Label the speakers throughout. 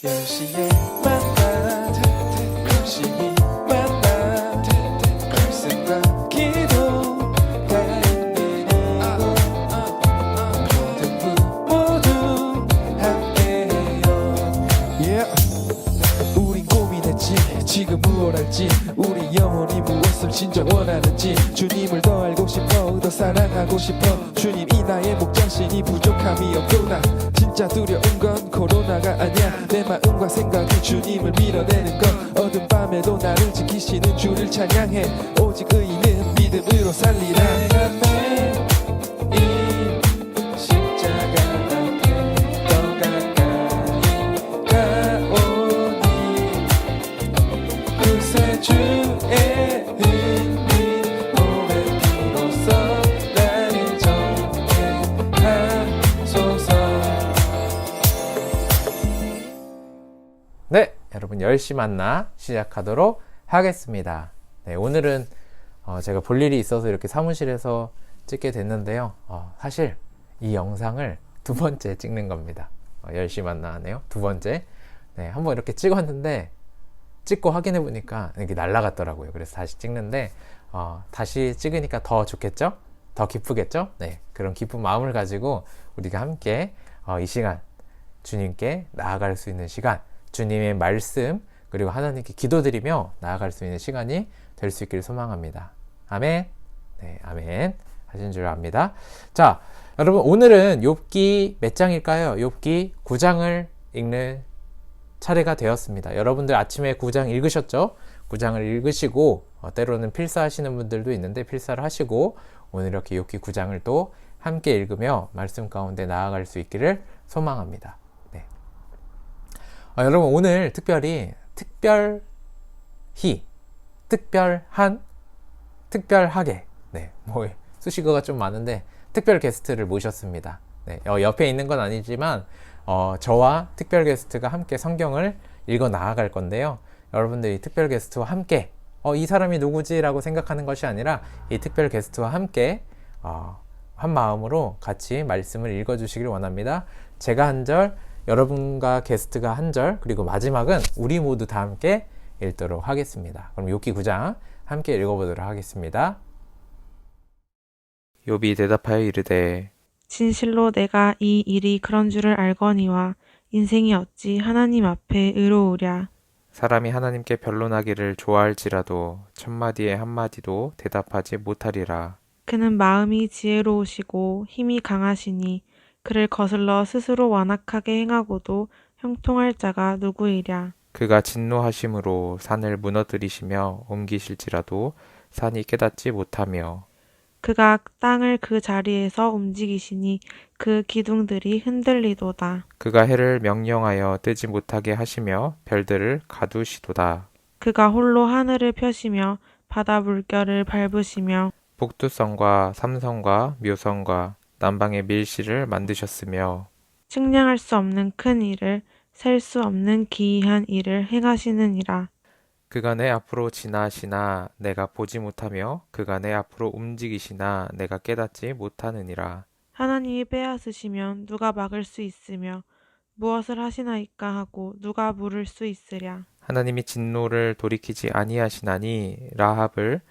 Speaker 1: 10시에 만나 열심히 만나 말씀과 기도가 있는 이곳 모두 함께해요. 우린 고민했지 지금 무엇 할지 우리 영혼이 무엇을 진짜 원하는지 주님을 더 알고 싶어 더 사랑하고 싶어 주님 이 나의 목장신이 부족함이 없구나 진짜 두려운 건 코로나가 아니야 내 마음과 생각이 주님을 밀어내는 건 어두운 밤에도 나를 지키시는 주를 찬양해 오직 의인은 믿음으로 살리라 내가 매일 십자가 앞에 더 가까이 가오니 구세주의 은민 오랜 피로써 나를 정죄하소서.
Speaker 2: 네, 여러분 10시 만나 시작하도록 하겠습니다. 네, 오늘은 제가 볼 일이 있어서 이렇게 사무실에서 찍게 됐는데요. 사실 이 영상을 두 번째 찍는 겁니다. 10시 만나 하네요. 두 번째. 네, 한번 이렇게 찍었는데 찍고 확인해 보니까 이게 날아갔더라고요. 그래서 다시 찍는데 다시 찍으니까 더 좋겠죠? 더 기쁘겠죠? 네, 그런 기쁜 마음을 가지고 우리가 함께 이 시간 주님께 나아갈 수 있는 시간 주님의 말씀 그리고 하나님께 기도드리며 나아갈 수 있는 시간이 될 수 있기를 소망합니다. 아멘. 네, 아멘 하신 줄 압니다. 자, 여러분 오늘은 욥기 몇 장일까요? 욥기 9장을 읽는 차례가 되었습니다. 여러분들 아침에 9장 읽으셨죠? 9장을 읽으시고 때로는 필사하시는 분들도 있는데 필사를 하시고 오늘 이렇게 욥기 9장을 또 함께 읽으며 말씀 가운데 나아갈 수 있기를 소망합니다. 네. 여러분 오늘 특별히 특별히 특별한 특별하게 네, 뭐 수식어가 좀 많은데 특별 게스트를 모셨습니다. 네, 옆에 있는 건 아니지만 저와 특별 게스트가 함께 성경을 읽어 나아갈 건데요. 여러분들이 특별 게스트와 함께 이 사람이 누구지? 라고 생각하는 것이 아니라 이 특별 게스트와 함께 한 마음으로 같이 말씀을 읽어 주시길 원합니다. 제가 한 절, 여러분과 게스트가 한 절, 그리고 마지막은 우리 모두 다 함께 읽도록 하겠습니다. 그럼 욥기 9장 함께 읽어보도록 하겠습니다. 욥이 대답하여 이르되
Speaker 3: 진실로 내가 이 일이 그런 줄을 알거니와 인생이 어찌 하나님 앞에 의로우랴.
Speaker 2: 사람이 하나님께 변론하기를 좋아할지라도 첫마디에 한마디도 대답하지 못하리라.
Speaker 3: 그는 마음이 지혜로우시고 힘이 강하시니 그를 거슬러 스스로 완악하게 행하고도 형통할 자가 누구이랴.
Speaker 2: 그가 진노하심으로 산을 무너뜨리시며 옮기실지라도 산이 깨닫지 못하며
Speaker 3: 그가 땅을 그 자리에서 움직이시니 그 기둥들이 흔들리도다.
Speaker 2: 그가 해를 명령하여 뜨지 못하게 하시며 별들을 가두시도다.
Speaker 3: 그가 홀로 하늘을 펴시며 바다 물결을 밟으시며
Speaker 2: 북두성과 삼성과 묘성과 남방의 밀실을 만드셨으며
Speaker 3: 측량할 수 없는 큰 일을 셀 수 없는 기이한 일을 행하시느니라.
Speaker 2: 그가 내 앞으로 지나시나 내가 보지 못하며 그가 내 앞으로 움직이시나 내가 깨닫지 못하느니라.
Speaker 3: 하나님이 빼앗으시면 누가 막을 수 있으며 무엇을 하시나이까 하고 누가 물을 수 있으랴.
Speaker 2: 하나님이 진노를 돌이키지 아니하시나니 라합을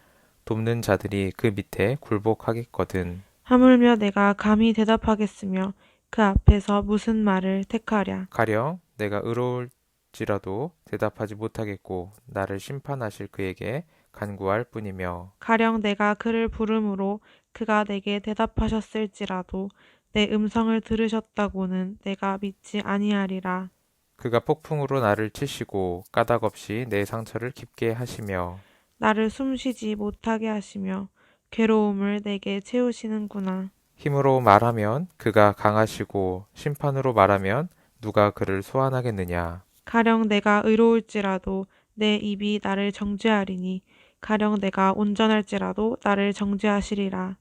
Speaker 2: 돕는 자들이 그 밑에 굴복하겠거든.
Speaker 3: 하물며 내가 감히 대답하겠으며 그 앞에서 무슨 말을 택하랴.
Speaker 2: 가령 내가 의로울지라도 대답하지 못하겠고 나를 심판하실 그에게 간구할 뿐이며
Speaker 3: 가령 내가 그를 부름으로 그가 내게 대답하셨을지라도 내 음성을 들으셨다고는 내가 믿지 아니하리라.
Speaker 2: 그가 폭풍으로 나를 치시고 까닭없이 내 상처를 깊게 하시며
Speaker 3: 나를 숨쉬지 못하게 하시며 괴로움을 내게 채우시는구나.
Speaker 2: 힘으로 말하면 그가 강하시고 심판으로 말하면 누가 그를 소환하겠느냐.
Speaker 3: 가령 내가 의로울지라도 내 입이 나를 정죄하리니 가령 내가 온전할지라도 나를 정죄하시리라.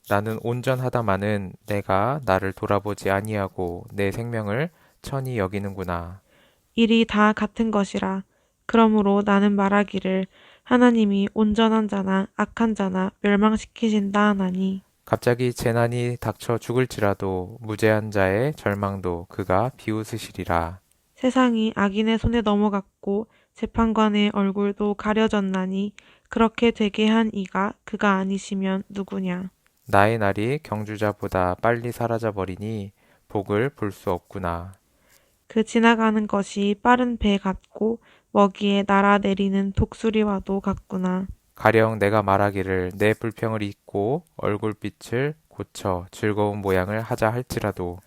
Speaker 2: 나는 온전하다마는 내가 나를 돌아보지 아니하고 내 생명을 천히 여기는구나.
Speaker 3: 일이 다 같은 것이라. 그러므로 나는 말하기를 하나님이 온전한 자나 악한 자나 멸망시키신다 하나니
Speaker 2: 갑자기 재난이 닥쳐 죽을지라도 무죄한 자의 절망도 그가 비웃으시리라.
Speaker 3: 세상이 악인의 손에 넘어갔고 재판관의 얼굴도 가려졌나니 그렇게 되게 한 이가 그가 아니시면 누구냐.
Speaker 2: 나의 날이 경주자보다 빨리 사라져 버리니 복을 볼 수 없구나.
Speaker 3: 그 지나가는 것이 빠른 배 같고 먹이에 날아내리는 독수리와도 같구나.
Speaker 2: 가령 내가 말하기를 내 불평을 잊고 얼굴빛을 고쳐 즐거운 모양을 하자 할지라도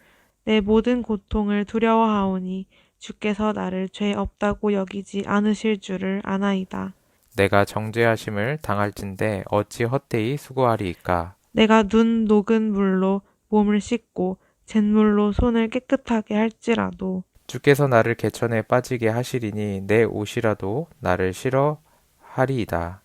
Speaker 3: 내 모든 고통을 두려워하오니 주께서 나를 죄 없다고 여기지 않으실 줄을 아나이다.
Speaker 2: 내가 정죄하심을 당할진대 어찌 헛되이 수고하리이까.
Speaker 3: 내가 눈 녹은 물로 몸을 씻고 잿물로 손을 깨끗하게 할지라도
Speaker 2: 주께서 나를 개천에 빠지게 하시리니 내 옷이라도 나를 싫어하리이다.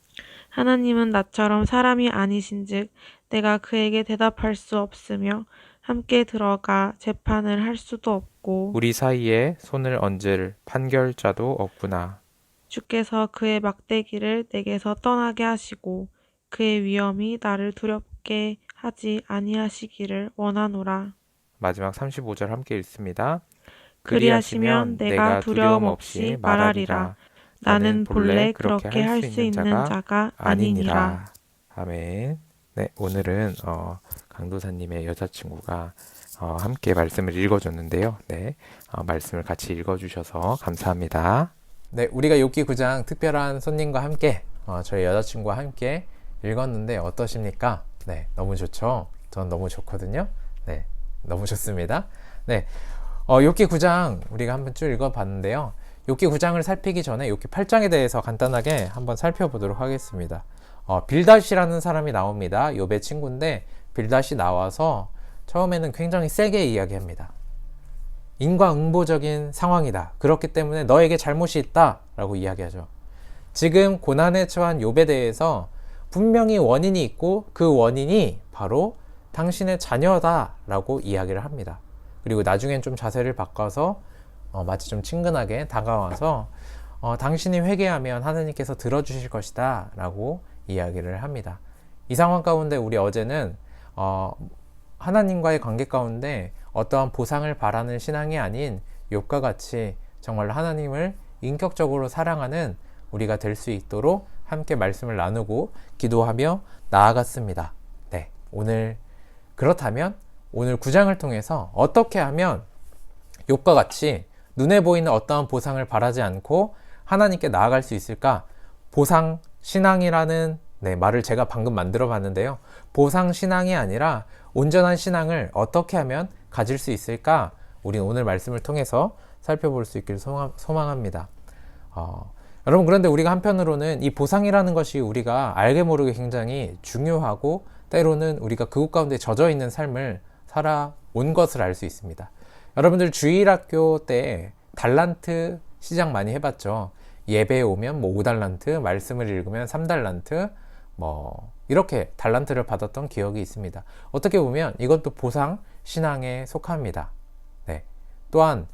Speaker 3: 하나님은 나처럼 사람이 아니신즉 내가 그에게 대답할 수 없으며 함께 들어가 재판을 할 수도 없고
Speaker 2: 우리 사이에 손을 얹을 판결자도 없구나.
Speaker 3: 주께서 그의 막대기를 내게서 떠나게 하시고 그의 위엄이 나를 두렵게 하지 아니하시기를 원하노라.
Speaker 2: 마지막 35절 함께 읽습니다.
Speaker 3: 그리하시면 내가 두려움 없이 말하리라. 나는 본래 그렇게 할 수 있는 자가 아니니라.
Speaker 2: 아멘. 네, 오늘은 강도사님의 여자친구가 함께 말씀을 읽어줬는데요. 네, 말씀을 같이 읽어주셔서 감사합니다. 네, 우리가 욥기 9장 특별한 손님과 함께 저희 여자친구와 함께 읽었는데 어떠십니까? 네, 너무 좋죠? 전 너무 좋거든요. 네, 너무 좋습니다. 네, 욥기 9장 우리가 한번 쭉 읽어봤는데요. 욥기 9장을 살피기 전에 욥기 8장에 대해서 간단하게 한번 살펴보도록 하겠습니다. 빌닷이라는 사람이 나옵니다. 욥의 친구인데 빌닷이 나와서 처음에는 굉장히 세게 이야기합니다. 인과응보적인 상황이다. 그렇기 때문에 너에게 잘못이 있다 라고 이야기하죠. 지금 고난에 처한 욥에 대해서 분명히 원인이 있고 그 원인이 바로 당신의 자녀다 라고 이야기를 합니다. 그리고 나중엔 좀 자세를 바꿔서 마치 좀 친근하게 다가와서 당신이 회개하면 하나님께서 들어주실 것이다 라고 이야기를 합니다. 이 상황 가운데 우리 어제는 하나님과의 관계 가운데 어떠한 보상을 바라는 신앙이 아닌 욥과 같이 정말로 하나님을 인격적으로 사랑하는 우리가 될 수 있도록 함께 말씀을 나누고 기도하며 나아갔습니다. 네, 그렇다면 오늘 9장을 통해서 어떻게 하면 욥과 같이 눈에 보이는 어떠한 보상을 바라지 않고 하나님께 나아갈 수 있을까? 보상 신앙이라는 말을 제가 방금 만들어 봤는데요. 보상 신앙이 아니라 온전한 신앙을 어떻게 하면 가질 수 있을까? 우리는 오늘 말씀을 통해서 살펴볼 수 있길 소망합니다. 여러분, 그런데 우리가 한편으로는 이 보상이라는 것이 우리가 알게 모르게 굉장히 중요하고 때로는 우리가 그곳 가운데 젖어 있는 삶을 살아온 것을 알 수 있습니다. 여러분들 주일학교 때 달란트 시장 많이 해봤죠. 예배에 오면 5달란트, 말씀을 읽으면 3달란트, 이렇게 달란트를 받았던 기억이 있습니다. 어떻게 보면 이것도 보상 신앙에 속합니다. 네. 또한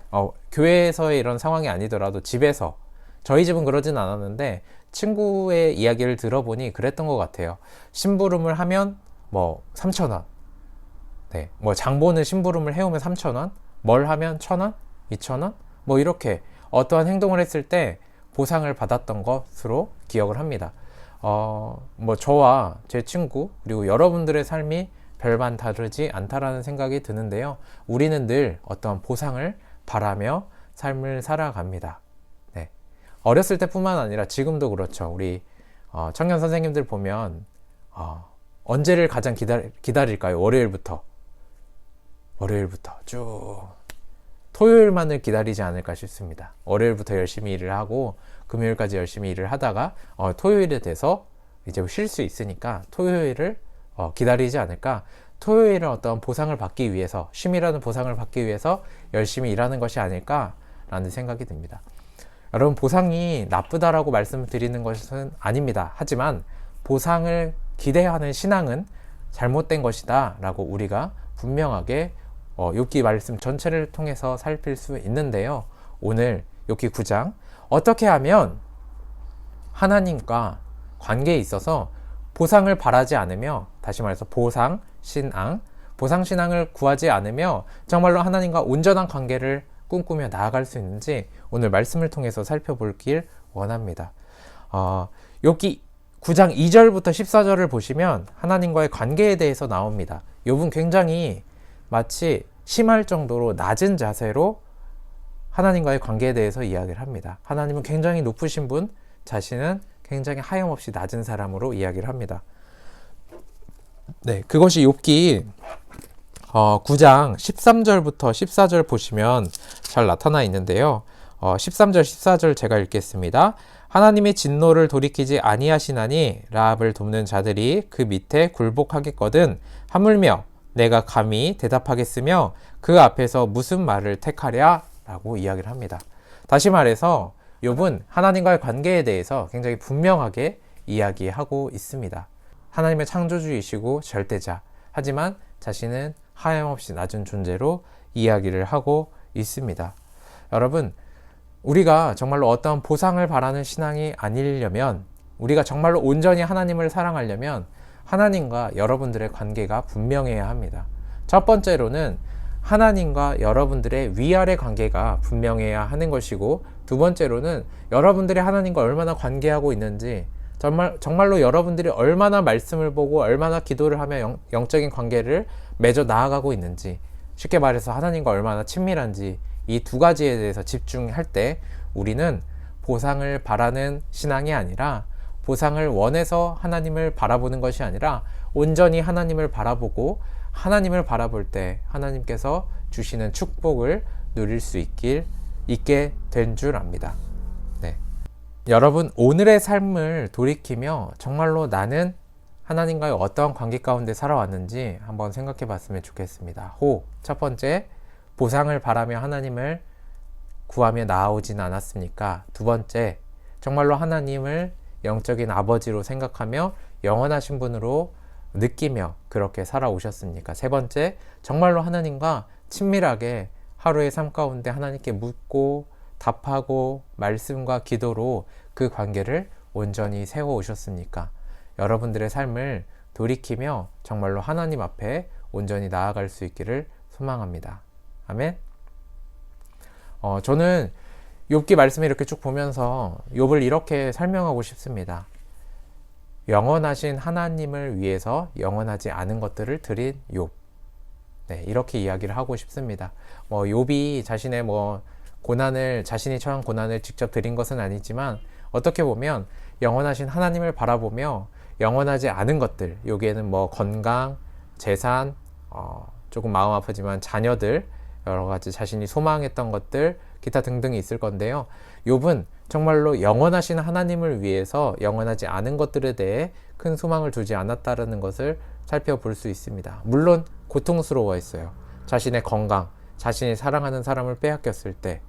Speaker 2: 교회에서의 이런 상황이 아니더라도 집에서, 저희 집은 그러진 않았는데 친구의 이야기를 들어보니 그랬던 것 같아요. 심부름을 하면 3,000원, 네, 장보는 심부름을 해오면 3,000원, 뭘 하면 1,000원, 2,000원, 이렇게 어떠한 행동을 했을 때 보상을 받았던 것으로 기억을 합니다. 저와 제 친구 그리고 여러분들의 삶이 별반 다르지 않다라는 생각이 드는데요. 우리는 늘 어떠한 보상을 바라며 삶을 살아갑니다. 네. 어렸을 때뿐만 아니라 지금도 그렇죠. 우리 청년 선생님들 보면 언제를 가장 기다릴까요? 월요일부터 쭉 토요일만을 기다리지 않을까 싶습니다. 월요일부터 열심히 일을 하고 금요일까지 열심히 일을 하다가 토요일에 돼서 이제 쉴 수 있으니까 토요일을 기다리지 않을까. 토요일은 어떤 보상을 받기 위해서, 쉼이라는 보상을 받기 위해서 열심히 일하는 것이 아닐까라는 생각이 듭니다. 여러분, 보상이 나쁘다라고 말씀드리는 것은 아닙니다. 하지만 보상을 기대하는 신앙은 잘못된 것이다 라고 우리가 분명하게 욥기 말씀 전체를 통해서 살필 수 있는데요. 오늘 욥기 9장 어떻게 하면 하나님과 관계에 있어서 보상을 바라지 않으며, 다시 말해서 보상신앙을 구하지 않으며 정말로 하나님과 온전한 관계를 꿈꾸며 나아갈 수 있는지 오늘 말씀을 통해서 살펴보길 원합니다. 욥기 9장 2절부터 14절을 보시면 하나님과의 관계에 대해서 나옵니다. 욥은 굉장히 마치 심할 정도로 낮은 자세로 하나님과의 관계에 대해서 이야기를 합니다. 하나님은 굉장히 높으신 분, 자신은 굉장히 하염없이 낮은 사람으로 이야기를 합니다. 네, 그것이 욥기 9장 13절부터 14절 보시면 잘 나타나 있는데요. 13절 14절 제가 읽겠습니다. 하나님의 진노를 돌이키지 아니하시나니 라합을 돕는 자들이 그 밑에 굴복하겠거든 하물며 내가 감히 대답하겠으며 그 앞에서 무슨 말을 택하랴 라고 이야기를 합니다. 다시 말해서 욥은 하나님과의 관계에 대해서 굉장히 분명하게 이야기하고 있습니다. 하나님의 창조주이시고 절대자, 하지만 자신은 하염없이 낮은 존재로 이야기를 하고 있습니다. 여러분, 우리가 정말로 어떠한 보상을 바라는 신앙이 아니려면, 우리가 정말로 온전히 하나님을 사랑하려면 하나님과 여러분들의 관계가 분명해야 합니다. 첫 번째로는 하나님과 여러분들의 위아래 관계가 분명해야 하는 것이고, 두 번째로는 여러분들이 하나님과 얼마나 관계하고 있는지, 정말로 여러분들이 얼마나 말씀을 보고 얼마나 기도를 하며 영적인 관계를 맺어 나아가고 있는지, 쉽게 말해서 하나님과 얼마나 친밀한지, 이 두 가지에 대해서 집중할 때 우리는 보상을 바라는 신앙이 아니라, 보상을 원해서 하나님을 바라보는 것이 아니라 온전히 하나님을 바라보고, 하나님을 바라볼 때 하나님께서 주시는 축복을 누릴 수 있게 된 줄 압니다. 네. 여러분, 오늘의 삶을 돌이키며 정말로 나는 하나님과의 어떠한 관계 가운데 살아왔는지 한번 생각해 봤으면 좋겠습니다. 첫 번째, 보상을 바라며 하나님을 구하며 나아오진 않았습니까? 두 번째, 정말로 하나님을 영적인 아버지로 생각하며 영원하신 분으로 느끼며 그렇게 살아오셨습니까? 세 번째, 정말로 하나님과 친밀하게 하루의 삶 가운데 하나님께 묻고 답하고 말씀과 기도로 그 관계를 온전히 세워오셨습니까? 여러분들의 삶을 돌이키며 정말로 하나님 앞에 온전히 나아갈 수 있기를 소망합니다. 아멘. 저는 욥기 말씀을 이렇게 쭉 보면서 욥을 이렇게 설명하고 싶습니다. 영원하신 하나님을 위해서 영원하지 않은 것들을 드린 욥. 네, 이렇게 이야기를 하고 싶습니다. 욥이 자신의 자신이 처한 고난을 직접 드린 것은 아니지만, 어떻게 보면 영원하신 하나님을 바라보며 영원하지 않은 것들, 여기에는 건강, 재산, 조금 마음 아프지만 자녀들, 여러 가지 자신이 소망했던 것들, 기타 등등이 있을 건데요. 욥은 정말로 영원하신 하나님을 위해서 영원하지 않은 것들에 대해 큰 소망을 두지 않았다는 것을 살펴볼 수 있습니다. 물론 고통스러워했어요. 자신의 건강, 자신이 사랑하는 사람을 빼앗겼을 때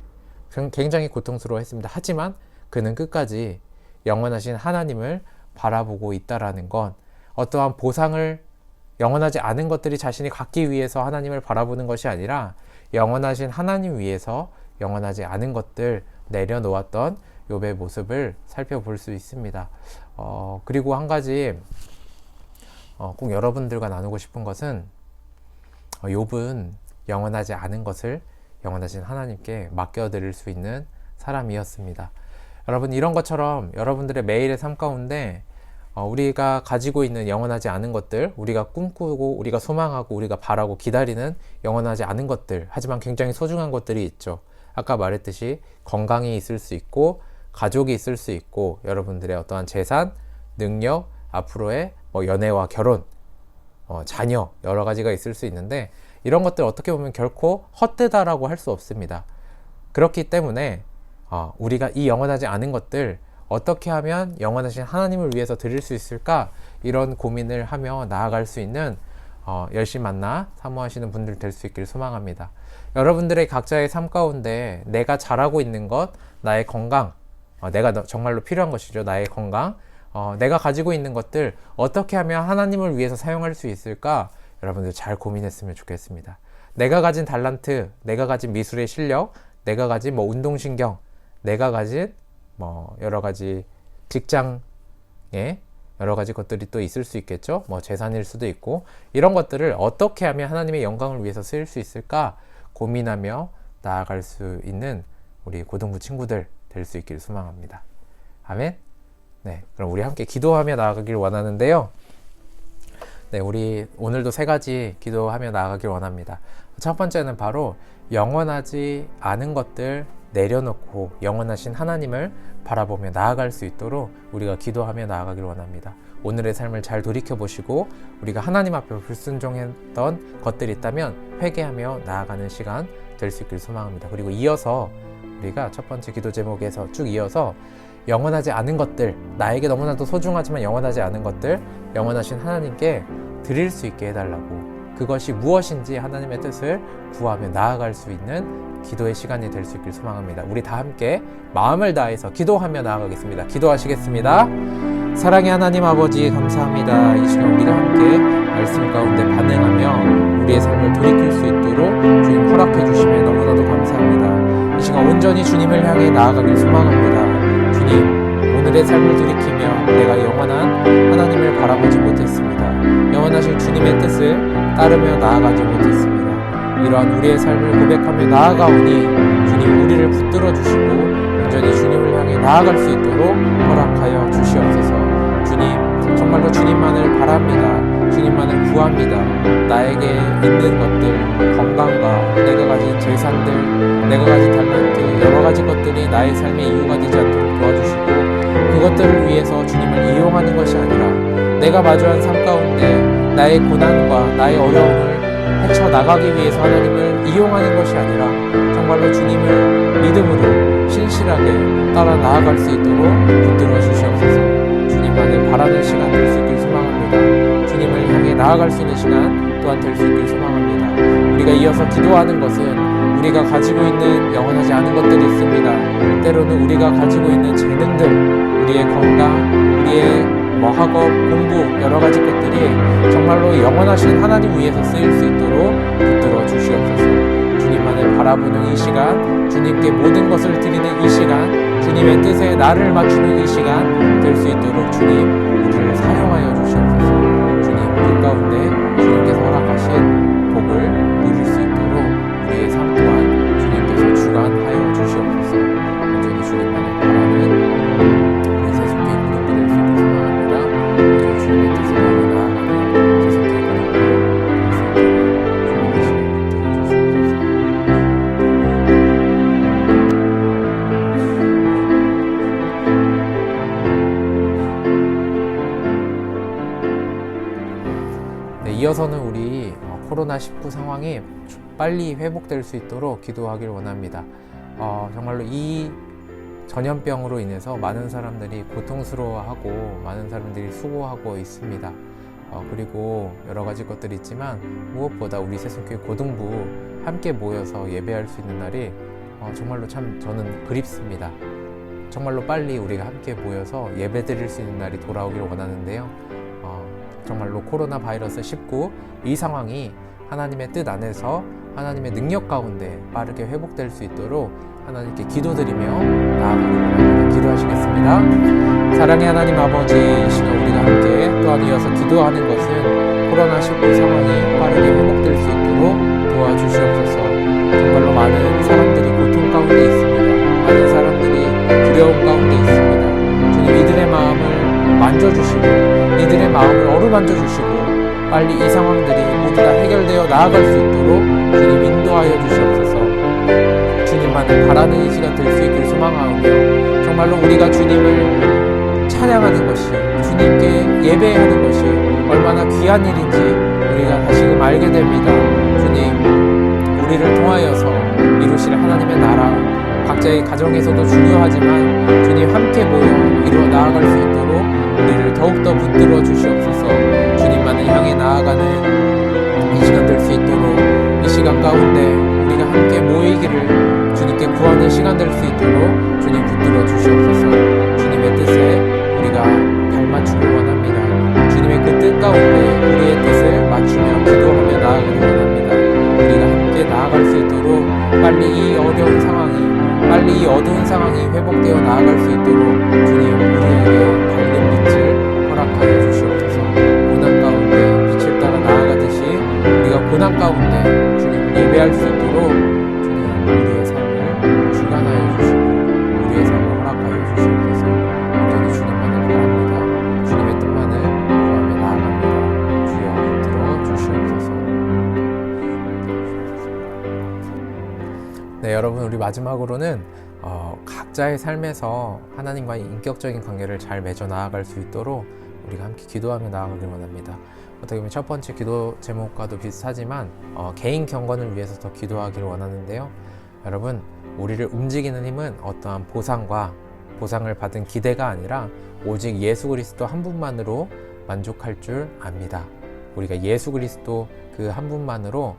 Speaker 2: 굉장히 고통스러워했습니다. 하지만 그는 끝까지 영원하신 하나님을 바라보고 있다라는 건, 어떠한 보상을, 영원하지 않은 것들이 자신이 갖기 위해서 하나님을 바라보는 것이 아니라 영원하신 하나님 위해서 영원하지 않은 것들 내려놓았던 욥의 모습을 살펴볼 수 있습니다. 그리고 한 가지 꼭 여러분들과 나누고 싶은 것은, 욥은 영원하지 않은 것을 영원하신 하나님께 맡겨드릴 수 있는 사람이었습니다. 여러분, 이런 것처럼 여러분들의 매일의 삶 가운데 우리가 가지고 있는 영원하지 않은 것들, 우리가 꿈꾸고 우리가 소망하고 우리가 바라고 기다리는 영원하지 않은 것들, 하지만 굉장히 소중한 것들이 있죠. 아까 말했듯이 건강이 있을 수 있고, 가족이 있을 수 있고, 여러분들의 어떠한 재산, 능력, 앞으로의 연애와 결혼, 자녀, 여러 가지가 있을 수 있는데, 이런 것들 어떻게 보면 결코 헛되다라고 할 수 없습니다. 그렇기 때문에 우리가 이 영원하지 않은 것들 어떻게 하면 영원하신 하나님을 위해서 드릴 수 있을까, 이런 고민을 하며 나아갈 수 있는 열심 만나 사모하시는 분들 될 수 있기를 소망합니다. 여러분들의 각자의 삶 가운데 내가 잘하고 있는 것, 나의 건강, 내가 정말로 필요한 것이죠. 나의 건강, 내가 가지고 있는 것들 어떻게 하면 하나님을 위해서 사용할 수 있을까, 여러분들 잘 고민했으면 좋겠습니다. 내가 가진 달란트, 내가 가진 미술의 실력, 내가 가진 운동신경, 내가 가진 여러 가지 직장에 여러 가지 것들이 또 있을 수 있겠죠. 재산일 수도 있고, 이런 것들을 어떻게 하면 하나님의 영광을 위해서 쓰일 수 있을까 고민하며 나아갈 수 있는 우리 고등부 친구들 될 수 있기를 소망합니다. 아멘. 네, 그럼 우리 함께 기도하며 나아가길 원하는데요. 네, 우리 오늘도 3가지 기도하며 나아가길 원합니다. 첫 번째는 바로 영원하지 않은 것들 내려놓고 영원하신 하나님을 바라보며 나아갈 수 있도록 우리가 기도하며 나아가길 원합니다. 오늘의 삶을 잘 돌이켜보시고 우리가 하나님 앞에 불순종했던 것들이 있다면 회개하며 나아가는 시간 될 수 있길 소망합니다. 그리고 이어서 우리가 첫 번째 기도 제목에서 쭉 이어서 영원하지 않은 것들, 나에게 너무나도 소중하지만 영원하지 않은 것들, 영원하신 하나님께 드릴 수 있게 해달라고, 그것이 무엇인지 하나님의 뜻을 구하며 나아갈 수 있는 기도의 시간이 될 수 있길 소망합니다. 우리 다 함께 마음을 다해서 기도하며 나아가겠습니다. 기도하시겠습니다. 사랑의 하나님 아버지, 감사합니다. 이 시간 우리가 함께 말씀 가운데 반응하며 우리의 삶을 돌이킬 수 있도록 주님 허락해 주시면 너무나도 감사합니다. 이 시간 온전히 주님을 향해 나아가길 소망합니다. 주님, 오늘의 삶을 돌이키며 내가 영원한 하나님을 바라보지 못했습니다. 영원하신 주님의 뜻을 따르며 나아가지 못했습니다. 이러한 우리의 삶을 고백하며 나아가오니 주님, 우리를 붙들어 주시고 온전히 주님을 향해 나아갈 수 있도록 허락하여 주시옵소서. 주님, 정말로 주님만을 바랍니다. 주님만을 구합니다. 나에게 있는 것들, 건강과 내가 가진 재산들, 내가 가진 탤런트, 여러 가지 것들이 나의 삶의 이유가 되지 않도록 도와주시고, 그것들을 위해서 주님을 이용하는 것이 아니라 내가 마주한 삶 가운데 나의 고난과 나의 어려움을 헤쳐나가기 위해서 하나님을 이용하는 것이 아니라 정말로 주님을 믿음으로 신실하게 따라 나아갈 수 있도록 붙들어 주시옵소서. 주님만을 바라는 시간 될 수 있길 소망합니다. 주님을 향해 나아갈 수 있는 시간 또한 될 수 있길 소망합니다. 우리가 이어서 기도하는 것은 우리가 가지고 있는 영원하지 않은 것들이 있습니다. 때로는 우리가 가지고 있는 재능들, 우리의 건강, 우리의 학업, 공부, 여러 가지 것들이 정말로 영원하신 하나님 위해서 쓰일 수 있도록 붙들어 주시옵소서. 주님만을 바라보는 이 시간, 주님께 모든 것을 드리는 이 시간, 주님의 뜻에 나를 맞추는 이 시간 될 수 있도록 주님, 우리를 사용하여 주시옵소서. 주님, 그 가운데 주님께서 허락하신 복을 누릴 수 있도록 우리의 삶 또한 주님께서 주관하여 주시옵소서. 온전히 주님만을 바라는 우리 세속의 구독자 될 수 있길 소망합니다. 온전히 주님의 뜻을 향해 나아가는 세속의 구독자 될 수 있도록 주님의 시간을 들어주시옵소서. 네, 이어서는 우리 코로나19 상황이 빨리 회복될 수 있도록 기도하길 원합니다. 정말로 이 전염병으로 인해서 많은 사람들이 고통스러워하고 많은 사람들이 수고하고 있습니다. 그리고 여러 가지 것들이 있지만 무엇보다 우리 새송교회 고등부 함께 모여서 예배할 수 있는 날이 정말로 참 저는 그립습니다. 정말로 빨리 우리가 함께 모여서 예배 드릴 수 있는 날이 돌아오길 원하는데요. 정말로 코로나 바이러스 19 이 상황이 하나님의 뜻 안에서 하나님의 능력 가운데 빠르게 회복될 수 있도록 하나님께 기도드리며 나아가길 원합니다. 기도하시겠습니다. 사랑의 하나님 아버지, 이 시간 우리가 함께 또한 이어서 기도하는 것은 코로나19 상황이 빠르게 회복될 수 있도록 도와주시옵소서. 정말로 많은 사람들이 고통 가운데 있습니다. 많은 사람들이 두려움 가운데 있습니다. 주님, 이들의 마음을 만져주시고 이들의 마음을 어루만져 주시고 빨리 이 상황들이 모두 다 해결되어 나아갈 수 있도록 주님 인도하여 주시옵소서. 주님만을 바라는 이 시간 될 수 있길 소망하오며 정말로 우리가 주님을 찬양하는 것이, 주님께 예배하는 것이 얼마나 귀한 일인지 우리가 다시금 알게 됩니다. 주님, 우리를 통하여서 이루실 하나님의 나라, 각자의 가정에서도 중요하지만 주님 함께 모여 이루어 나아갈 수 있도록 우리를 더욱더 붙들어 주시옵소서. 주님만을 향해 나아가는 이 시간 될 수 있도록, 이 시간 가운데 우리가 함께 모이기를 주님께 구하는 시간 될 수 있도록 주님 붙들어 주시옵소서. 주님의 뜻에 우리가 발맞추길 원합니다. 주님의 그 뜻 가운데 우리의 뜻을 맞추며 기도하며 나아가길 원합니다. 우리가 함께 나아갈 수 있도록 빨리 이 어려운 상황이, 빨리 이 어두운 상황이 회복되어 나아갈 수 있도록 주님 우리에게 밝은 빛을 허락하여 주시옵소서. 고난 가운데 빛을 따라 나아가듯이 우리가 고난 가운데 주님을 예배할 수 있도록 주님 우리의 네, 여러분, 우리 마지막으로는 각자의 삶에서 하나님과의 인격적인 관계를 잘 맺어 나아갈 수 있도록 우리가 함께 기도하며 나아가길 원합니다. 어떻게 보면 첫 번째 기도 제목과도 비슷하지만 개인 경건을 위해서 더 기도하기를 원하는데요. 여러분, 우리를 움직이는 힘은 어떠한 보상을 받은 기대가 아니라 오직 예수 그리스도 한 분만으로 만족할 줄 압니다. 우리가 예수 그리스도 그 한 분만으로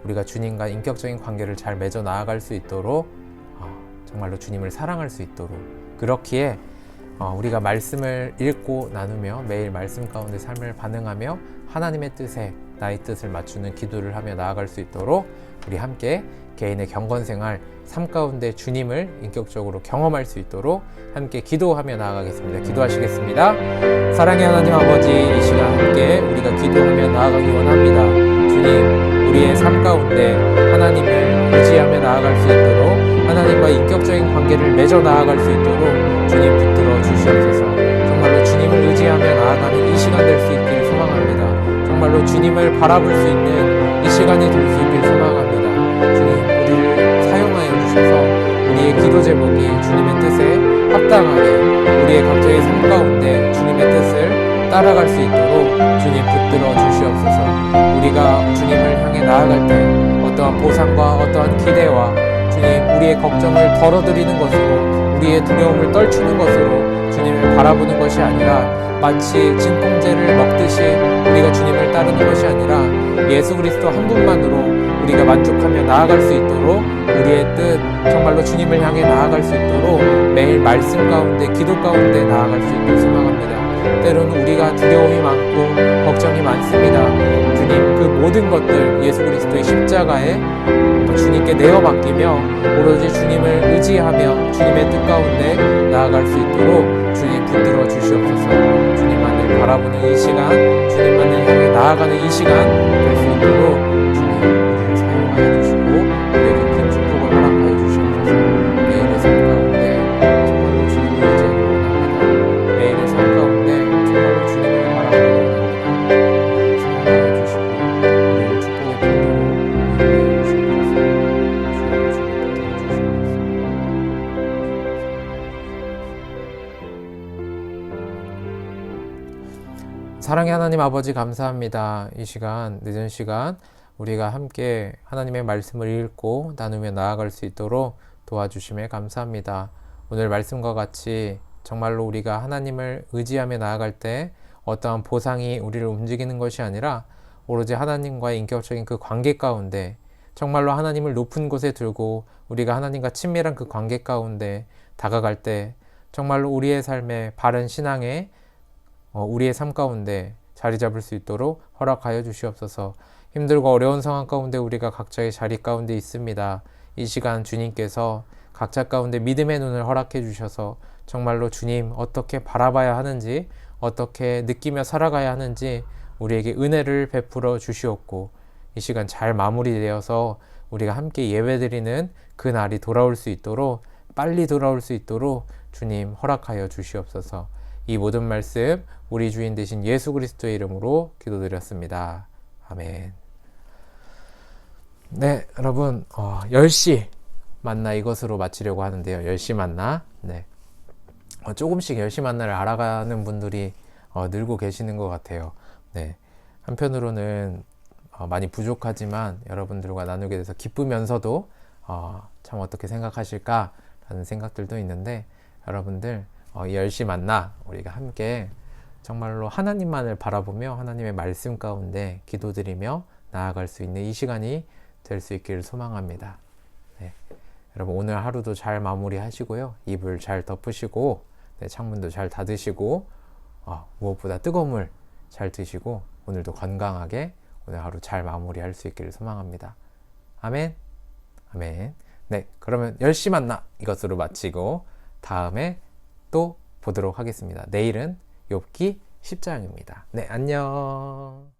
Speaker 2: 우리가 주님과 인격적인 관계를 잘 맺어 나아갈 수 있도록 정말로 주님을 사랑할 수 있도록, 그렇기에 우리가 말씀을 읽고 나누며 매일 말씀 가운데 삶을 반응하며 하나님의 뜻에 나의 뜻을 맞추는 기도를 하며 나아갈 수 있도록 우리 함께 개인의 경건생활, 삶 가운데 주님을 인격적으로 경험할 수 있도록 함께 기도하며 나아가겠습니다. 기도하시겠습니다. 사랑의 하나님 아버지, 이 시간 함께 우리가 기도하며 나아가기 원합니다. 주님, 우리의 삶 가운데 하나님을 의지하며 나아갈 수 있도록, 하나님과 인격적인 관계를 맺어 나아갈 수 있도록 주님 붙들어 주시옵소서. 정말로 주님을 의지하며 나아가는 이 시간 될 수 있기를 소망합니다. 정말로 주님을 바라볼 수 있는 이 시간이 될 수 있기를 소망합니다. 주님, 우리를 사용하여 주셔서 우리의 기도 제목이 주님의 뜻에 합당하게 우리의 각자의 삶 가운데 주님의 뜻을 따라갈 수 있도록 주님 붙들어 주시옵소서. 우리가 주님을 향해 나아갈 때 어떠한 보상과 어떠한 기대와 주님, 우리의 걱정을 덜어드리는 것으로, 우리의 두려움을 떨치는 것으로 주님을 바라보는 것이 아니라 마치 진통제를 먹듯이 우리가 주님을 따르는 것이 아니라 예수 그리스도 한 분만으로 우리가 만족하며 나아갈 수 있도록, 우리의 뜻 정말로 주님을 향해 나아갈 수 있도록 매일 말씀 가운데, 기도 가운데 나아갈 수 있도록 소망합니다. 때로는 우리가 두려움이 많고 걱정이 많습니다. 주님, 그 모든 것들 예수 그리스도의 십자가에 주님께 내어 맡기며 오로지 주님을 의지하며 주님의 뜻 가운데 나아갈 수 있도록 주님 붙들어 주시옵소서. 주님만을 바라보는 이 시간, 주님만을 향해 나아가는 이 시간 될 수 있도록 주님 우리를 사용하여 주시고 우리에게 큰 축복을 허락하여 주시옵소서. 매일의 삶 가운데 정말로 주님을 의지하기 원합니다. 매일의 삶 가운데 정말로 주님을 바라보기 원합니다. 사용하여 주시고 우리를 축복의 통로로 인도해 주시옵소서. 주여, 주님 붙들어 주시옵소서. 사랑의 하나님 아버지, 감사합니다. 이 시간, 늦은 시간 우리가 함께 하나님의 말씀을 읽고 나누며 나아갈 수 있도록 도와주심에 감사합니다. 오늘 말씀과 같이 정말로 우리가 하나님을 의지하며 나아갈 때 어떠한 보상이 우리를 움직이는 것이 아니라 오로지 하나님과의 인격적인 그 관계 가운데 정말로 하나님을 높은 곳에 들고 우리가 하나님과 친밀한 그 관계 가운데 다가갈 때 정말로 우리의 삶에 바른 신앙에 우리의 삶 가운데 자리 잡을 수 있도록 허락하여 주시옵소서. 힘들고 어려운 상황 가운데 우리가 각자의 자리 가운데 있습니다. 이 시간 주님께서 각자 가운데 믿음의 눈을 허락해 주셔서 정말로 주님 어떻게 바라봐야 하는지, 어떻게 느끼며 살아가야 하는지 우리에게 은혜를 베풀어 주시옵고, 이 시간 잘 마무리되어서 우리가 함께 예배드리는 그 날이 돌아올 수 있도록, 빨리 돌아올 수 있도록 주님 허락하여 주시옵소서. 이 모든 말씀 우리 주인 되신 예수 그리스도의 이름으로 기도드렸습니다. 아멘. 네, 여러분 10시 만나 이것으로 마치려고 하는데요. 10시 만나. 네. 조금씩 10시 만나를 알아가는 분들이 늘고 계시는 것 같아요. 네. 한편으로는 많이 부족하지만 여러분들과 나누게 돼서 기쁘면서도 참 어떻게 생각하실까라는 생각들도 있는데, 여러분들 이 10시 만나 우리가 함께 정말로 하나님만을 바라보며 하나님의 말씀 가운데 기도드리며 나아갈 수 있는 이 시간이 될 수 있기를 소망합니다. 네. 여러분, 오늘 하루도 잘 마무리하시고요. 이불 잘 덮으시고, 네, 창문도 잘 닫으시고, 무엇보다 뜨거운 물 잘 드시고 오늘도 건강하게 오늘 하루 잘 마무리할 수 있기를 소망합니다. 아멘. 아멘. 네, 그러면 10시 만나 이것으로 마치고 다음에 또 보도록 하겠습니다. 내일은 욥기 10장입니다. 네, 안녕.